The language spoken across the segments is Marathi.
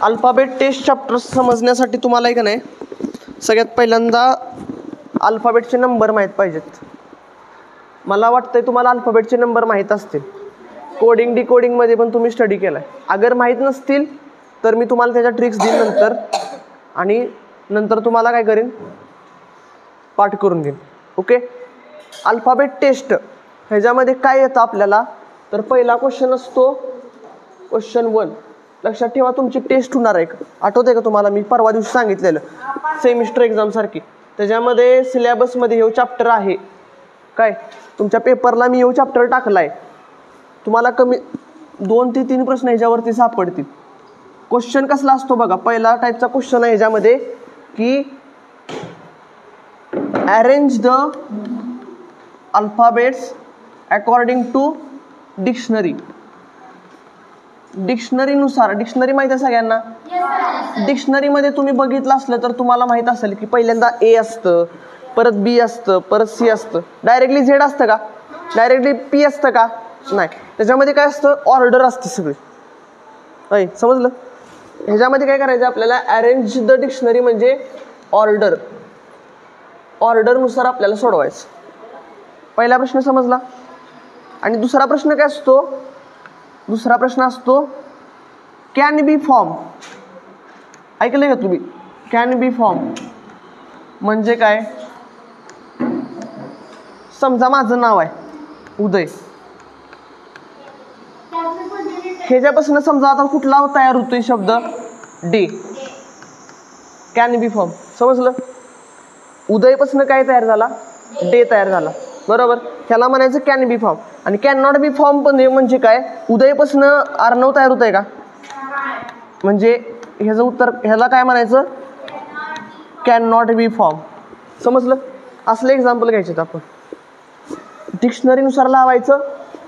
अल्फाबेट टेस्ट चॅप्टर समजण्यासाठी तुम्हाला एक नाही सगळ्यात पहिल्यांदा अल्फाबेटचे नंबर माहीत पाहिजेत. मला वाटतंय तुम्हाला अल्फाबेटचे नंबर माहीत असतील. कोडिंग डिकोडिंगमध्ये पण तुम्ही स्टडी केला आहे. अगर माहीत नसतील तर मी तुम्हाला त्याच्या ट्रिक्स देईन नंतर, आणि नंतर तुम्हाला काय करेन, पाठ करून देईन. ओके. अल्फाबेट टेस्ट ह्याच्यामध्ये काय येतं आपल्याला, तर पहिला क्वेश्चन असतो क्वेश्चन 1. लक्षात ठेवा तुमची टेस्ट होणार आहे. आठवत आहे का तुम्हाला मी परवा दिवशी सांगितलेलं सेमिस्टर एक्झामसारखी. त्याच्यामध्ये सिलेबसमध्ये हे चॅप्टर आहे काय, तुमच्या पेपरला मी हे चॅप्टर टाकला आहे. तुम्हाला कमी 2 ते 3 प्रश्न ह्याच्यावरती सापडतील. क्वेश्चन कसला असतो बघा. पहिला टाईपचा क्वेश्चन आहे ह्याच्यामध्ये की arrange the alphabets according to dictionary. डिक्शनरीनुसार, डिक्शनरी माहीत आहे सगळ्यांना. डिक्शनरीमध्ये तुम्ही बघितलं असलं तर तुम्हाला माहीत असेल की पहिल्यांदा ए असतं, परत बी असतं, परत सी असतं. डायरेक्टली झेड असतं का, डायरेक्टली पी असतं का, नाही. त्याच्यामध्ये काय असतं, ऑर्डर असते सगळी. नाही समजलं. ह्याच्यामध्ये काय करायचं आपल्याला, अरेंज द डिक्शनरी म्हणजे ऑर्डर, ऑर्डरनुसार आपल्याला सोडवायचं. पहिला प्रश्न समजला. आणि दुसरा प्रश्न काय असतो, दुसरा प्रश्न असतो कॅन बी फॉर्म. ऐकलं का तुम्ही, कॅन बी फॉर्म म्हणजे काय. समजा माझं नाव आहे उदय, ह्याच्यापासून समजा आता कुठला तयार होतोय शब्द, डे. कॅन बी फॉर्म समजलं. उदयपासून काय तयार झाला, डे तयार झाला, बरोबर. ह्याला म्हणायचं कॅन बी फॉर्म. आणि कॅन नॉट बी फॉर्म पण म्हणजे काय, उदयपासून अर्णव तयार होत आहे का, म्हणजे ह्याचं उत्तर, ह्याला काय म्हणायचं, कॅन नॉट बी फॉर्म. समजलं. असलं एक्झाम्पल घ्यायचे आपण, डिक्शनरीनुसार लावायचं.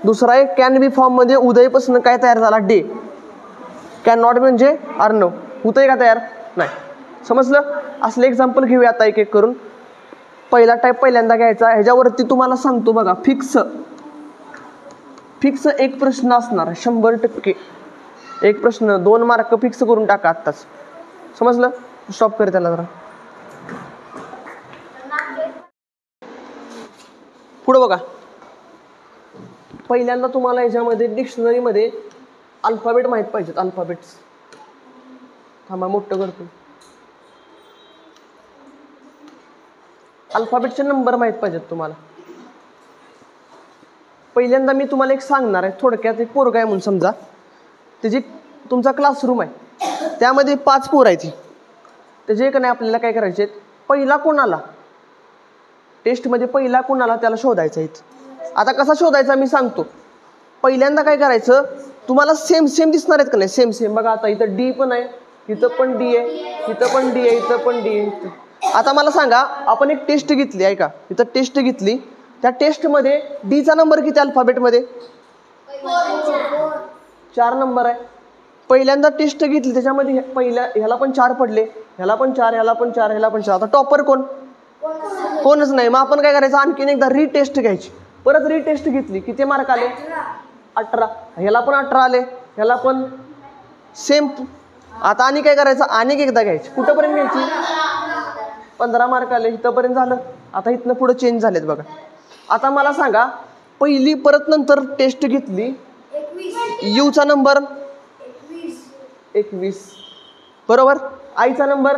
दुसरा एक कॅन बी फॉर्ममध्ये उदयपासून काय तयार झाला, डे. कॅन नॉट म्हणजे अर्णव, होतंय का तयार, नाही. समजलं. असले एक्झाम्पल घेऊया आता एक एक करून. पहिला टाईप पहिल्यांदा घ्यायचा. ह्याच्यावरती तुम्हाला सांगतो बघा, फिक्स एक प्रश्न असणार 100%. एक प्रश्न 2 मार्क फिक्स करून टाका आत्ताच. समजलं. स्टॉप कर त्याला जरा. पुढं बघा. पहिल्यांदा तुम्हाला ह्याच्यामध्ये डिक्शनरीमध्ये अल्फाबेट माहीत पाहिजेत. अल्फाबेट्स, थांबा मोठं करतो. अल्फाबेटचे नंबर माहीत पाहिजेत तुम्हाला. पहिल्यांदा मी तुम्हाला एक सांगणार आहे थोडक्यात. एक पोरगा आहे म्हणून समजा, त्याची तुमचा क्लासरूम आहे, त्यामध्ये 5 पोरं आहेत. त्याचे एक नाही आपल्याला काय करायचे, पहिला कोणाला टेस्टमध्ये पहिला कोणाला त्याला शोधायचं आहे. आता कसा शोधायचा मी सांगतो. पहिल्यांदा काय करायचं, तुम्हाला सेम सेम दिसणार आहेत का नाही, सेम सेम. बघा आता इथं डी पण आहे, इथं पण डी आहे, इथं पण डी आहे, इथं पण डी आहे. आता मला सांगा, आपण एक टेस्ट घेतली आहे का, इथं टेस्ट घेतली, त्या टेस्टमध्ये डीचा नंबर किती अल्फाबेटमध्ये, 4 नंबर आहे. पहिल्यांदा टेस्ट घेतली त्याच्यामध्ये पहिल्या ह्याला पण 4 पडले, ह्याला पण 4, ह्याला पण 4, ह्याला पण 4. आता टॉपर कोण, कोणच नाही. मग आपण काय करायचं, आणखीन एकदा रिटेस्ट घ्यायची. परत रिटेस्ट घेतली, किती मार्क आले, 18. ह्याला पण 18 आले, ह्याला पण सेम. आता आणि काय करायचं, आणि एकदा घ्यायची. कुठंपर्यंत घ्यायची, 15 मार्क आले, इथंपर्यंत झालं. आता इथनं पुढं चेंज झालेत बघा. आता मला सांगा, पहिली परत नंतर टेस्ट घेतली, यूचा नंबर 21, बरोबर. आईचा नंबर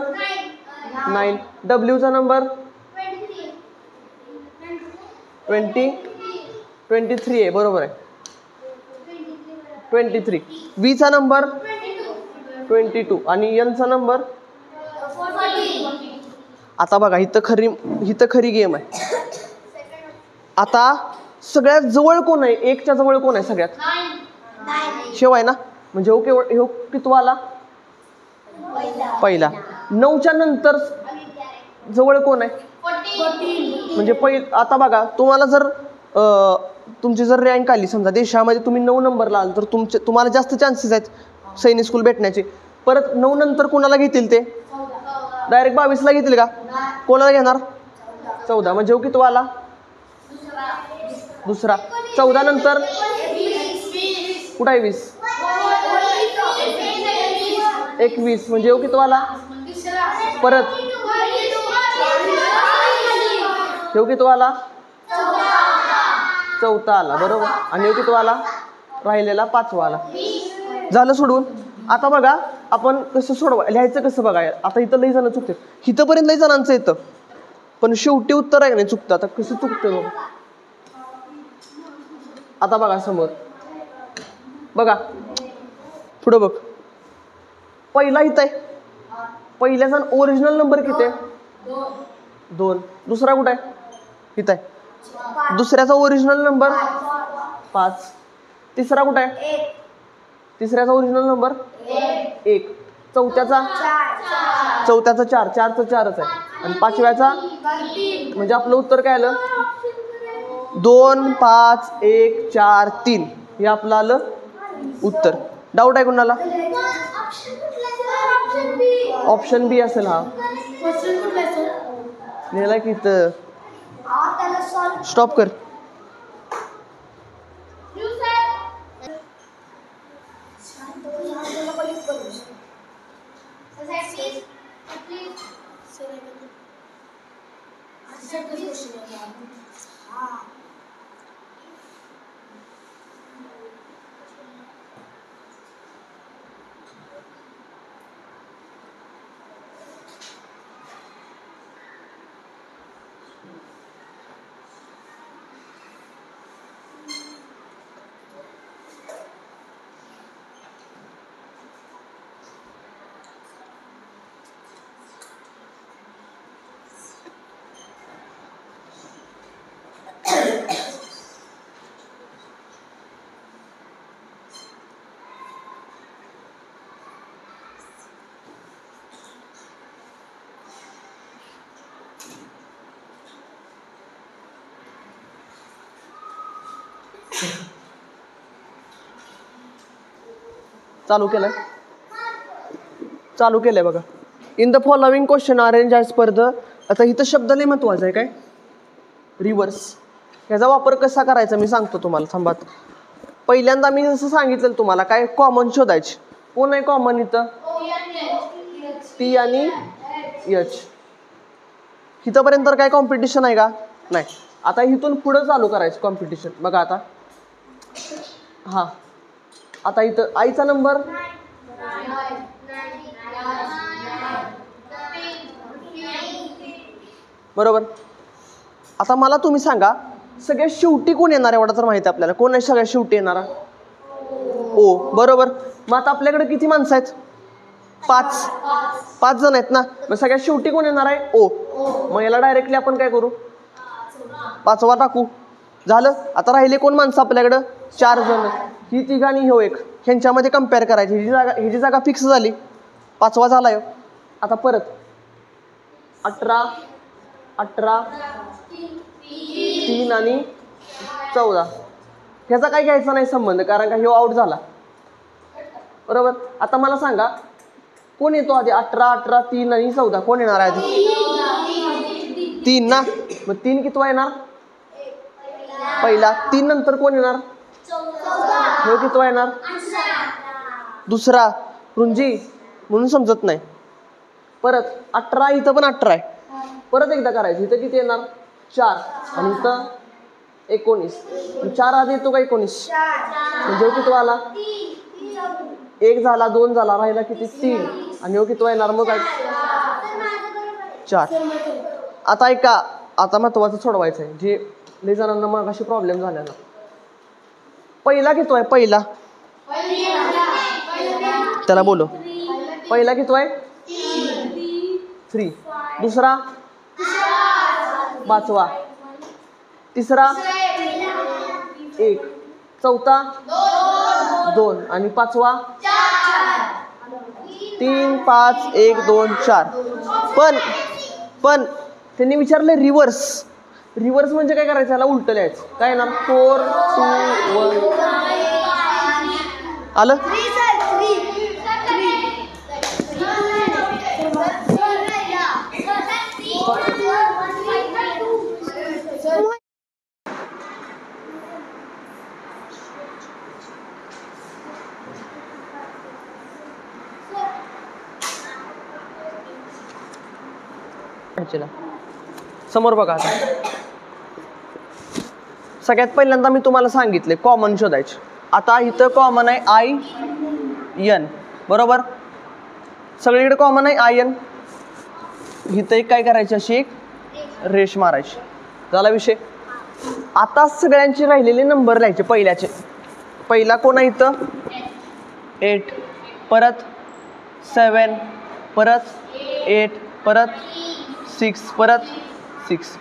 9, डब्ल्यूचा नंबर 23 आहे, बरोबर आहे, 23. वीचा नंबर 22 आणि एनचा नंबर. आता बघा इथं खरी गेम आहे. आता सगळ्यात जवळ कोण आहे, 1च्या जवळ कोण आहे सगळ्यात, शेव आहे ना, म्हणजे हो कितवा आला, पहिला. 9च्या नंतर जवळ कोण आहे, म्हणजे आता बघा तुम्हाला जर तुमची जर रँक आली समजा देशामध्ये, तुम्ही 9 नंबरला आल तर तुम्हाला जास्त चान्सेस आहेत सैनिक स्कूल भेटण्याचे. परत 9 नंतर कोणाला घेतील, ते डायरेक्ट 22ला घेतील का, कोणाला घेणार, 14. म्हणजे कितवा आला, दुसरा. 14 नंतर कुठं आहे 20, 21 म्हणजे येऊ किती आला परत येऊ किती आला चौथा आला बरोबर आणि येऊ किती आला राहिलेला 5वा आला झालं सोडून. आता बघा आपण कसं लिहायचं कसं बघा आता इथं लई जण चुकते इथंपर्यंत लई जणांचं येतं पण शेवटी उत्तर आहे नाही चुकतं. आता कसं चुकतं बघ आता बघा समोर बघा पुढं बघ पहिला इथं आहे पहिल्याचा ओरिजिनल नंबर किती आहे 2 दुसरा कुठं आहे इथं आहे दुसऱ्याचा ओरिजिनल नंबर 5 तिसरा कुठं आहे तिसऱ्याचा ओरिजिनल नंबर 1 चौथ्याचा 4 4चं 4च आहे आणि 5व्याचा म्हणजे आपलं उत्तर काय आलं 2 5 1 4 3 हे आपलं आलं उत्तर. डाऊट आहे कुणाला ऑप्शन बी असेल हा लिहिला की इथं स्टॉप कर. चालू केलंय बघा. In the following question arrange as per the आता इथं शब्द लय महत्वाचा आहे काय रिव्हर्स ह्याचा वापर कसा करायचा मी सांगतो तुम्हाला थांबा. पहिल्यांदा मी जसं सांगितलं तुम्हाला काय कॉमन शोधायचे कोण आहे कॉमन इथं टी आणि एच इथंपर्यंत काय कॉम्पिटिशन आहे का नाही. आता इथून पुढं चालू करायचं कॉम्पिटिशन बघा आता हा आता इथं आईचा नंबर बरोबर. आता मला तुम्ही सांगा सगळ्यात शेवटी कोण येणार एवढा तर माहिती आपल्याला कोण आहे सगळ्यात शेवटी येणारा ओ बरोबर. मग आता आपल्याकडे किती माणसं आहेत 5 जण आहेत ना मग सगळ्यात शेवटी कोण येणार आहे ओ मग याला डायरेक्टली आपण काय करू 5वा टाकू झालं. आता राहिले कोण माणसं आपल्याकडं 4 जण ही तिघ आणि ह्यो एक ह्यांच्यामध्ये कम्पेअर करायची ही जी जागा फिक्स झाली 5वा झाला ह्यो. आता परत 18 3 आणि 14 ह्याचा काय घ्यायचा नाही संबंध कारण का ह्यो आउट झाला बरोबर. आता मला सांगा कोण येतो आधी 18 3 आणि 14 कोण येणार आहे आधी 3 ना मग 3 कितवा येणार पहिला 3 नंतर कोण येणार ह्यो कितवा येणार दुसरा रुंजी म्हणून समजत नाही. परत 18 इथं पण 18 आहे परत एकदा करायचं इथं किती येणार 4 आणि इथं 19 4 आधी येतो का 19 म्हणजे किती आला 1 झाला 2 झाला राहिला किती 3 आणि ह्यो किती येणार मग काय 4. आता ऐका आता महत्वाचं सोडवायचं आहे जे लई जणांना मग अशी प्रॉब्लेम झाला ना पहिला किती आहे पहिला त्याला बोलो पहिला किती आहे 3 दुसरा 5वा तिसरा 1 चौथा 2 आणि 5वा 3 5 1 2 4 पण त्यांनी विचारले रिव्हर्स म्हणजे काय करायचं याला उलट लिहायचं काय येणार 4 2 1 आलं. समोर बघा आता. सगळ्यात पहिल्यांदा मी तुम्हाला सांगितले कॉमन शोधायचे. आता इथं कॉमन आहे IN, बरोबर. सगळीकडे कॉमन आहे IN. इथं एक काय करायची, अशी एक रेष मारायची. झाला विषय. आता सगळ्यांचे राहिलेले नंबर लिहायचे. पहिल्याचे पहिला कोण आहे इथं 8, परत 7, परत 8, परत 6, परत 6.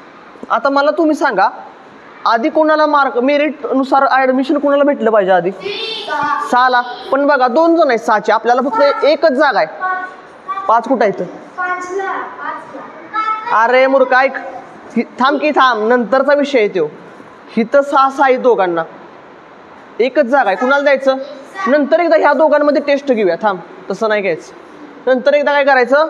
आता मला तुम्ही सांगा, आधी कोणाला मार्क मेरिटनुसार ॲडमिशन कोणाला भेटलं पाहिजे? आधी 6ला. पण बघा 2 जण आहेत 6चे, आपल्याला फक्त एकच जागा आहे. 5 कुठं आहे इथं? अरे मूर्ख, ऐक, थांब की थांब, नंतरचा विषय आहे तो. इथं 6 आहे दोघांना, एकच जागा आहे. कुणाला द्यायचं? नंतर एकदा ह्या दोघांमध्ये टेस्ट घेऊया. थांब, तसं नाही घ्यायचं. नंतर एकदा काय करायचं,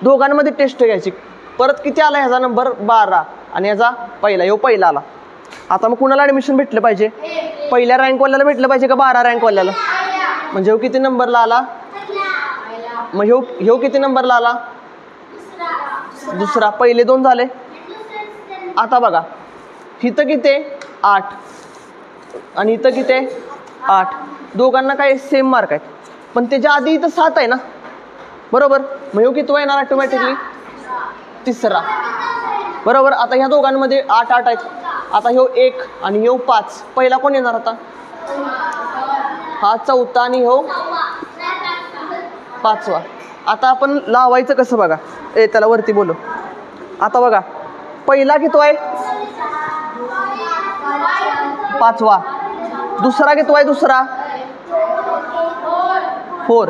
दोघांमध्ये टेस्ट घ्यायची. परत किती आला ह्याचा नंबर? 12 आणि ह्याचा पहिला, ह्यो पहिला आला. आता मग कुणाला ॲडमिशन भेटलं पाहिजे? पहिल्या रँकवाल्याला भेटलं पाहिजे का 12 रँकवाल्याला? म्हणजे ह्यो किती नंबरला आला? मग ह्यो किती नंबरला आला? दुसरा. पहिले 2 झाले. आता बघा, इथं किती? 8 आणि इथं किती? 8. दोघांना काय सेम मार्क आहेत, पण त्याच्या आधी इथं 7 आहे ना, बरोबर. मग ह्यो किती येणार ऑटोमॅटिकली? तिसरा, बरोबर. आता ह्या दोघांमध्ये 8 आहेत. आता ह्यो 1 आणि ह्यो 5. पहिला कोण येणार आता? हा चौथा आणि ह्यो 5वा. आता आपण लावायचं कसं बघा. त्याला वरती बोलू. आता बघा, पहिला किती आहे? 5वा. दुसरा किती आहे? दुसरा 4.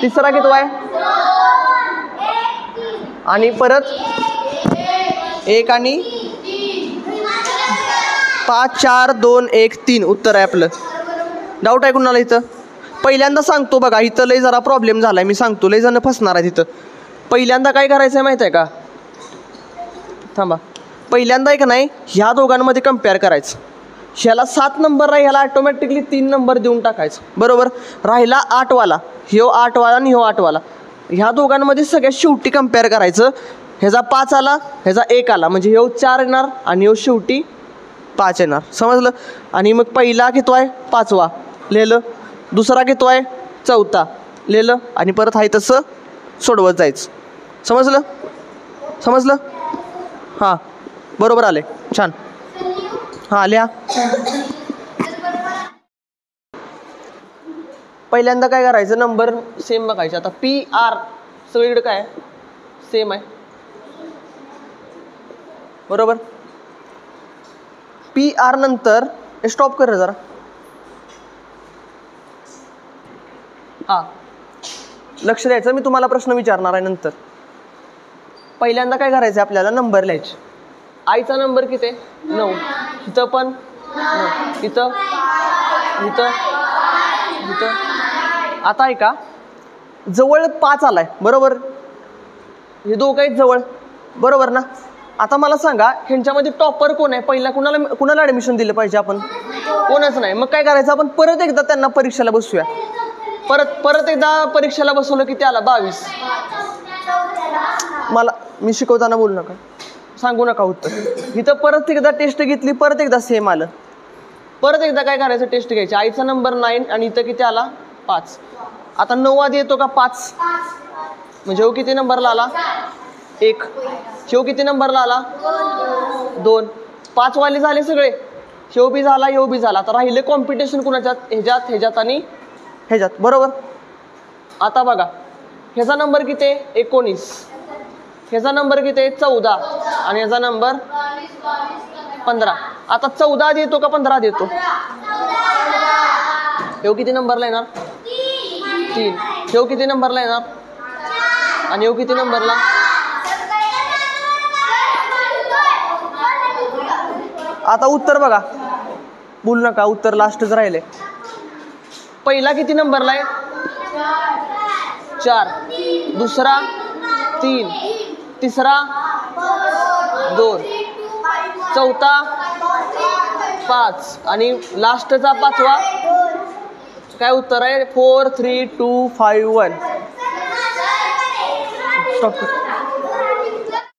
तिसरा किती आहे? आणि परत 1 आणि 5, 4, 2, 1, 3 उत्तर आहे आपलं. डाऊट आहे कुणाला इथं? पहिल्यांदा सांगतो बघा, इथं लय जरा प्रॉब्लेम झालाय. मी सांगतो, लय जण फसणार आहे तिथं. पहिल्यांदा काय करायचं आहे माहित आहे का? थांबा. पहिल्यांदा एक नाही, ह्या दोघांमध्ये कम्पेअर करायचं. ह्याला 7 नंबर आहे, ह्याला ऑटोमॅटिकली 3 नंबर देऊन टाकायचं, बरोबर. राहिला 8वाला, ह्यो 8वाला आणि ह्यो 8वाला. ह्या दोघांमध्ये सगळ्यात शेवटी कम्पेअर करायचं. ह्याचा 5 आला, ह्याचा 1 आला, म्हणजे ह्यो 4 येणार आणि ह्यो शेवटी 5 येणार. समजलं? आणि मग पहिला किती आहे? 5वा लिहिलं. दुसरा किती आहे? 4था लिहिलं. आणि परत आहे तसं सोडवत जायचं. समजलं? समजलं? हां, बरोबर आले. छान. हां, लिहा. पहिल्यांदा काय करायचं, नंबर सेम बघायचे. आता PR सगळीकडे काय सेम आहे, बरोबर. PR नंतर स्टॉप कर जरा. हां, लक्ष द्यायचं. मी तुम्हाला प्रश्न विचारणार आहे नंतर. पहिल्यांदा काय करायचं, आपल्याला नंबर लिहायचे. आईचा नंबर किती आहे? 9. इथं पण 9. इथं इथं इथं. आता आहे का, जवळ 5 आलाय, बरोबर. हे दोघं आहेत जवळ, बरोबर ना. आता मला सांगा, ह्यांच्यामध्ये टॉपर कोण आहे? पहिला कुणाला ॲडमिशन दिलं पाहिजे आपण? कोणच नाही. मग काय करायचं, आपण परत एकदा त्यांना परीक्षेला बसूया. परत एकदा परीक्षेला बसवलं, किती आला? 22. मी शिकवताना बोलू नका, सांगू नका उत्तर. इथं परत एकदा टेस्ट घेतली, परत एकदा सेम आलं. परत एकदा काय करायचं, टेस्ट घ्यायची. आईचा नंबर 9 आणि इथं किती आला? 5. आता 9 आधी येतो का? 5. म्हणजे हो किती नंबरला आला? 1. शेव किती नंबरला आला? 2. 5 वाले झाले सगळे. शेव बी झाला, येऊ बी झाला. आता राहिले कॉम्पिटिशन कुणाच्यात? ह्याच्यात आणि ह्याच्यात, बरोबर. आता बघा, ह्याचा नंबर किती आहे? 19. ह्याचा नंबर किती आहे? 14. आणि ह्याचा नंबर 15. आता 14 आधी येतो का 15 आधी येतो? ह्यो किती नंबरला येणार? 3. ह्यो किती नंबरला येणार? आणि ह्यो किती नंबरला? आता उत्तर बघा, बोलू नका, उत्तर लास्टच राहिले. पहिला किती नंबरला आहे? 4. दुसरा 3. तिसरा 2. चौथा 5. आणि लास्टचा 5वा काय उत्तर आहे? 4, 3, 2, 5, 1. स्टॉप.